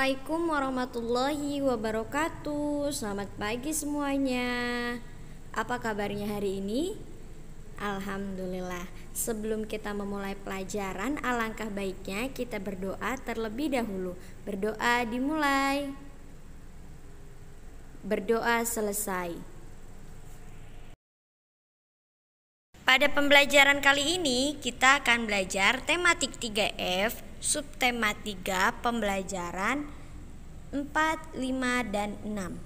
Assalamualaikum warahmatullahi wabarakatuh. Selamat pagi semuanya. Apa kabarnya hari ini? Alhamdulillah. Sebelum kita memulai pelajaran, alangkah baiknya kita berdoa terlebih dahulu. Berdoa dimulai. Berdoa selesai. Pada pembelajaran kali ini kita akan belajar tematik 3F, subtema 3, pembelajaran 4, 5, dan 6.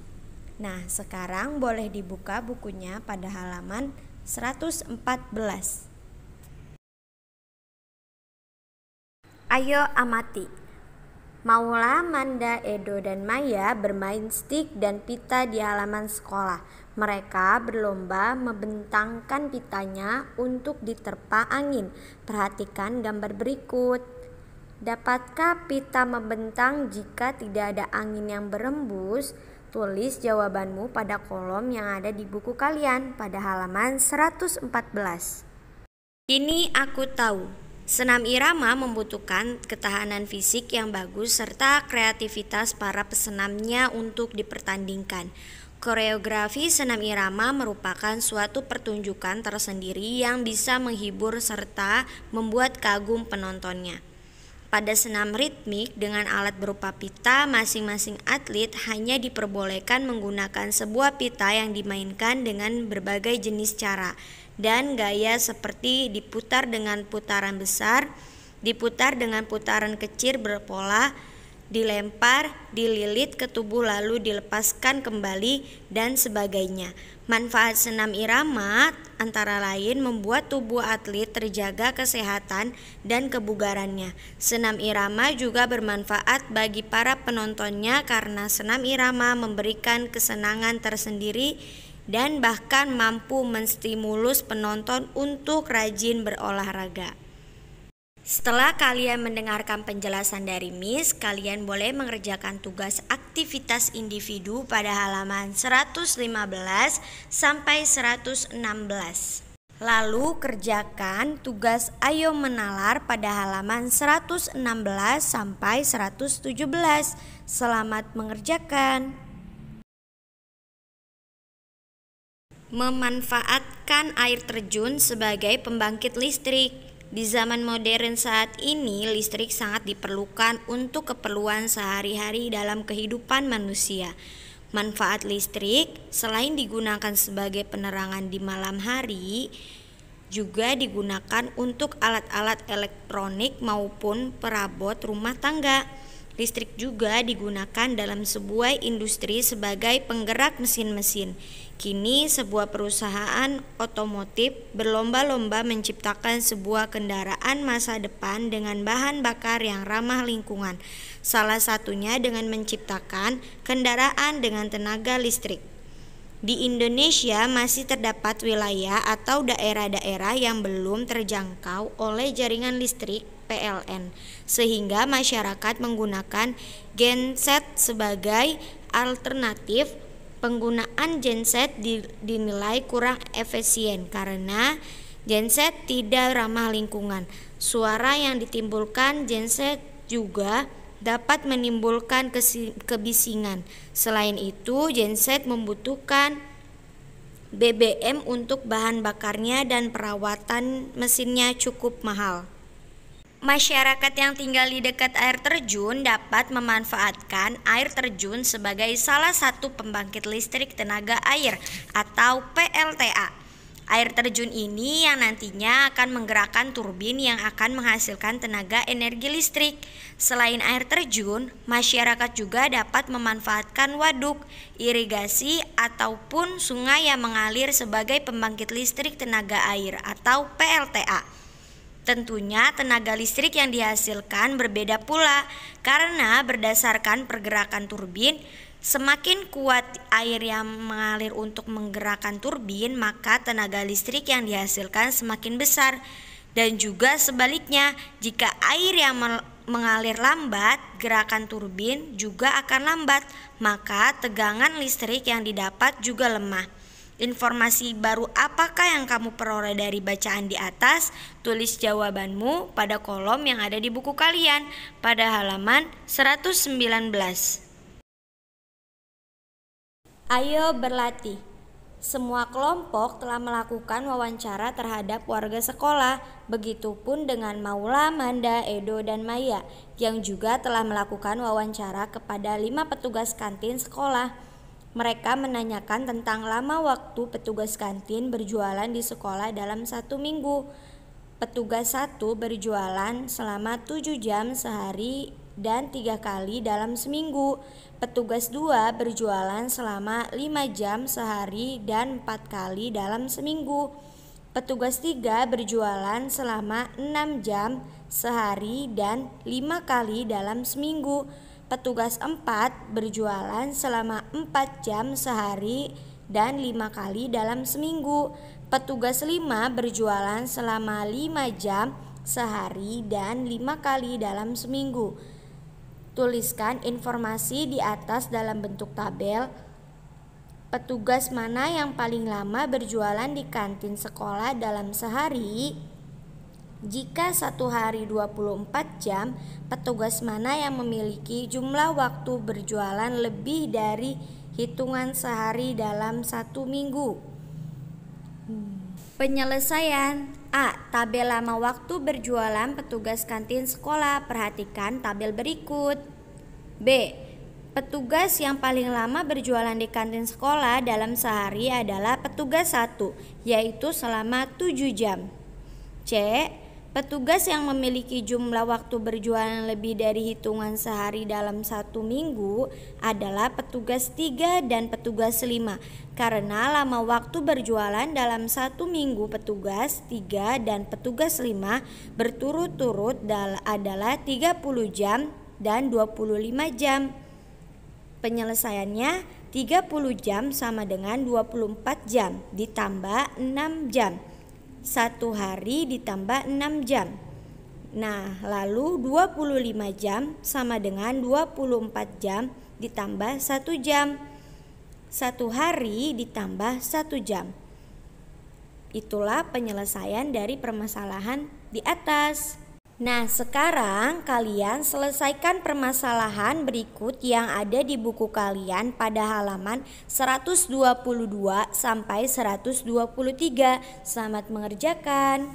Nah, sekarang boleh dibuka bukunya pada halaman 114. Ayo amati. Maula, Manda, Edo, dan Maya bermain stik dan pita di halaman sekolah. Mereka berlomba membentangkan pitanya untuk diterpa angin. Perhatikan gambar berikut. Dapatkah pita membentang jika tidak ada angin yang berembus? Tulis jawabanmu pada kolom yang ada di buku kalian pada halaman 114. Ini aku tahu. Senam irama membutuhkan ketahanan fisik yang bagus serta kreativitas para pesenamnya untuk dipertandingkan. Koreografi senam irama merupakan suatu pertunjukan tersendiri yang bisa menghibur serta membuat kagum penontonnya. Pada senam ritmik dengan alat berupa pita, masing-masing atlet hanya diperbolehkan menggunakan sebuah pita yang dimainkan dengan berbagai jenis cara dan gaya seperti diputar dengan putaran besar, diputar dengan putaran kecil berpola, dilempar, dililit ke tubuh lalu dilepaskan kembali, dan sebagainya. Manfaat senam irama antara lain membuat tubuh atlet terjaga kesehatan dan kebugarannya. Senam irama juga bermanfaat bagi para penontonnya karena senam irama memberikan kesenangan tersendiri dan bahkan mampu menstimulus penonton untuk rajin berolahraga. Setelah kalian mendengarkan penjelasan dari Miss, kalian boleh mengerjakan tugas aktivitas individu pada halaman 115 sampai 116. Lalu kerjakan tugas ayo menalar pada halaman 116 sampai 117. Selamat mengerjakan. Memanfaatkan air terjun sebagai pembangkit listrik. Di zaman modern saat ini, listrik sangat diperlukan untuk keperluan sehari-hari dalam kehidupan manusia. Manfaat listrik selain digunakan sebagai penerangan di malam hari, juga digunakan untuk alat-alat elektronik maupun perabot rumah tangga. Listrik juga digunakan dalam sebuah industri sebagai penggerak mesin-mesin. Kini sebuah perusahaan otomotif berlomba-lomba menciptakan sebuah kendaraan masa depan dengan bahan bakar yang ramah lingkungan. Salah satunya dengan menciptakan kendaraan dengan tenaga listrik. Di Indonesia masih terdapat wilayah atau daerah-daerah yang belum terjangkau oleh jaringan listrik PLN, sehingga masyarakat menggunakan genset sebagai alternatif. Penggunaan genset dinilai kurang efisien karena genset tidak ramah lingkungan. Suara yang ditimbulkan genset juga dapat menimbulkan kebisingan. Selain itu, genset membutuhkan BBM untuk bahan bakarnya dan perawatan mesinnya cukup mahal. Masyarakat yang tinggal di dekat air terjun dapat memanfaatkan air terjun sebagai salah satu pembangkit listrik tenaga air atau PLTA. Air terjun ini yang nantinya akan menggerakkan turbin yang akan menghasilkan tenaga energi listrik. Selain air terjun, masyarakat juga dapat memanfaatkan waduk, irigasi, ataupun sungai yang mengalir sebagai pembangkit listrik tenaga air atau PLTA. Tentunya tenaga listrik yang dihasilkan berbeda pula karena berdasarkan pergerakan turbin, semakin kuat air yang mengalir untuk menggerakkan turbin, maka tenaga listrik yang dihasilkan semakin besar. Dan juga sebaliknya, jika air yang mengalir lambat, gerakan turbin juga akan lambat, maka tegangan listrik yang didapat juga lemah. Informasi baru apakah yang kamu peroleh dari bacaan di atas? Tulis jawabanmu pada kolom yang ada di buku kalian pada halaman 119. Ayo berlatih. Semua kelompok telah melakukan wawancara terhadap warga sekolah, begitupun dengan Maula, Manda, Edo, dan Maya, yang juga telah melakukan wawancara kepada 5 petugas kantin sekolah. Mereka menanyakan tentang lama waktu petugas kantin berjualan di sekolah dalam 1 minggu. Petugas 1 berjualan selama 7 jam sehari dan 3 kali dalam seminggu. Petugas 2 berjualan selama 5 jam sehari dan 4 kali dalam seminggu. Petugas 3 berjualan selama 6 jam sehari dan 5 kali dalam seminggu. Petugas 4 berjualan selama 4 jam sehari dan 5 kali dalam seminggu. Petugas 5 berjualan selama 5 jam sehari dan 5 kali dalam seminggu. Tuliskan informasi di atas dalam bentuk tabel. Petugas mana yang paling lama berjualan di kantin sekolah dalam sehari? Jika 1 hari 24 jam, petugas mana yang memiliki jumlah waktu berjualan lebih dari hitungan sehari dalam 1 minggu? Penyelesaian. A. Tabel lama waktu berjualan petugas kantin sekolah. Perhatikan tabel berikut. B. Petugas yang paling lama berjualan di kantin sekolah dalam sehari adalah petugas 1, yaitu selama 7 jam. C. Petugas yang memiliki jumlah waktu berjualan lebih dari hitungan sehari dalam 1 minggu adalah petugas 3 dan petugas 5, karena lama waktu berjualan dalam 1 minggu petugas 3 dan petugas 5 berturut-turut adalah 30 jam dan 25 jam. Penyelesaiannya, 30 jam sama dengan 24 jam ditambah 6 jam. 1 hari ditambah 6 jam. Nah, lalu 25 jam sama dengan 24 jam ditambah 1 jam. 1 hari ditambah 1 jam. Itulah penyelesaian dari permasalahan di atas. Nah, sekarang kalian selesaikan permasalahan berikut yang ada di buku kalian pada halaman 122 sampai 123. Selamat mengerjakan.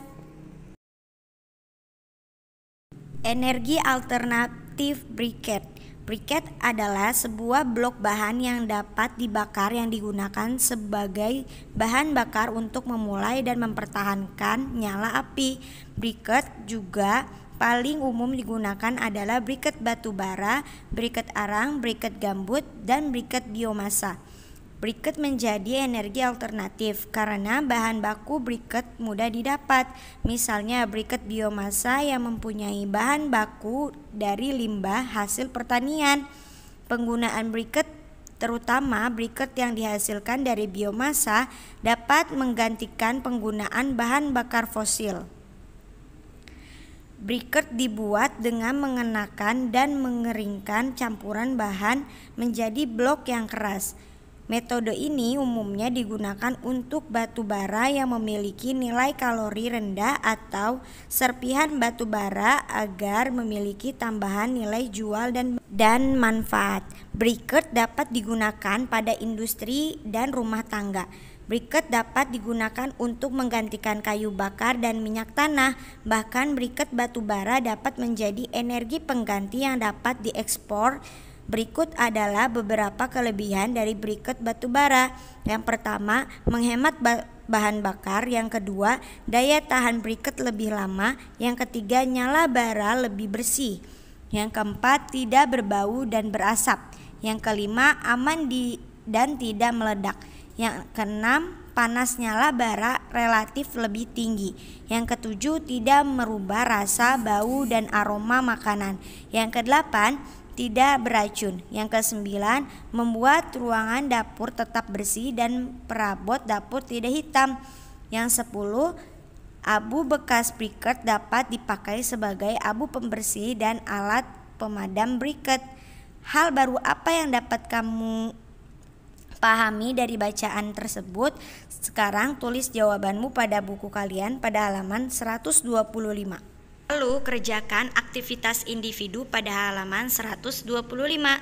Energi alternatif briket. Briket adalah sebuah blok bahan yang dapat dibakar yang digunakan sebagai bahan bakar untuk memulai dan mempertahankan nyala api. Briket juga paling umum digunakan adalah briket batu bara, briket arang, briket gambut, dan briket biomasa. Briket menjadi energi alternatif karena bahan baku briket mudah didapat. Misalnya briket biomasa yang mempunyai bahan baku dari limbah hasil pertanian. Penggunaan briket, terutama briket yang dihasilkan dari biomasa, dapat menggantikan penggunaan bahan bakar fosil. Briket dibuat dengan mengenakan dan mengeringkan campuran bahan menjadi blok yang keras. Metode ini umumnya digunakan untuk batu bara yang memiliki nilai kalori rendah atau serpihan batu bara agar memiliki tambahan nilai jual dan manfaat. Briket dapat digunakan pada industri dan rumah tangga. Briket dapat digunakan untuk menggantikan kayu bakar dan minyak tanah. Bahkan briket batu bara dapat menjadi energi pengganti yang dapat diekspor. Berikut adalah beberapa kelebihan dari briket batu bara. Yang pertama, menghemat bahan bakar. Yang kedua, daya tahan briket lebih lama. Yang ketiga, nyala bara lebih bersih. Yang keempat, tidak berbau dan berasap. Yang kelima, aman dan tidak meledak. Yang keenam, panas nyala bara relatif lebih tinggi. Yang ketujuh, tidak merubah rasa, bau, dan aroma makanan. Yang kedelapan, tidak beracun. Yang kesembilan, membuat ruangan dapur tetap bersih dan perabot dapur tidak hitam. Yang 10, abu bekas briket dapat dipakai sebagai abu pembersih dan alat pemadam briket. Hal baru apa yang dapat kamu Pahami dari bacaan tersebut. Sekarang tulis jawabanmu pada buku kalian pada halaman 125. Lalu kerjakan aktivitas individu pada halaman 125.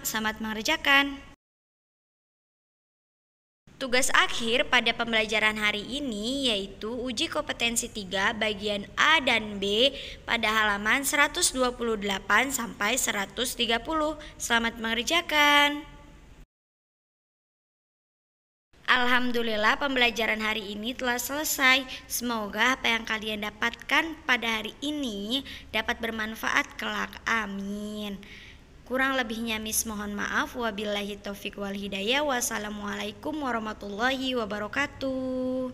Selamat mengerjakan. Tugas akhir pada pembelajaran hari ini yaitu uji kompetensi 3 bagian A dan B pada halaman 128 sampai 130. Selamat mengerjakan. Alhamdulillah pembelajaran hari ini telah selesai. Semoga apa yang kalian dapatkan pada hari ini dapat bermanfaat kelak. Amin. Kurang lebihnya Miss mohon maaf. Wabillahi taufiq wal hidayah. Wassalamualaikum warahmatullahi wabarakatuh.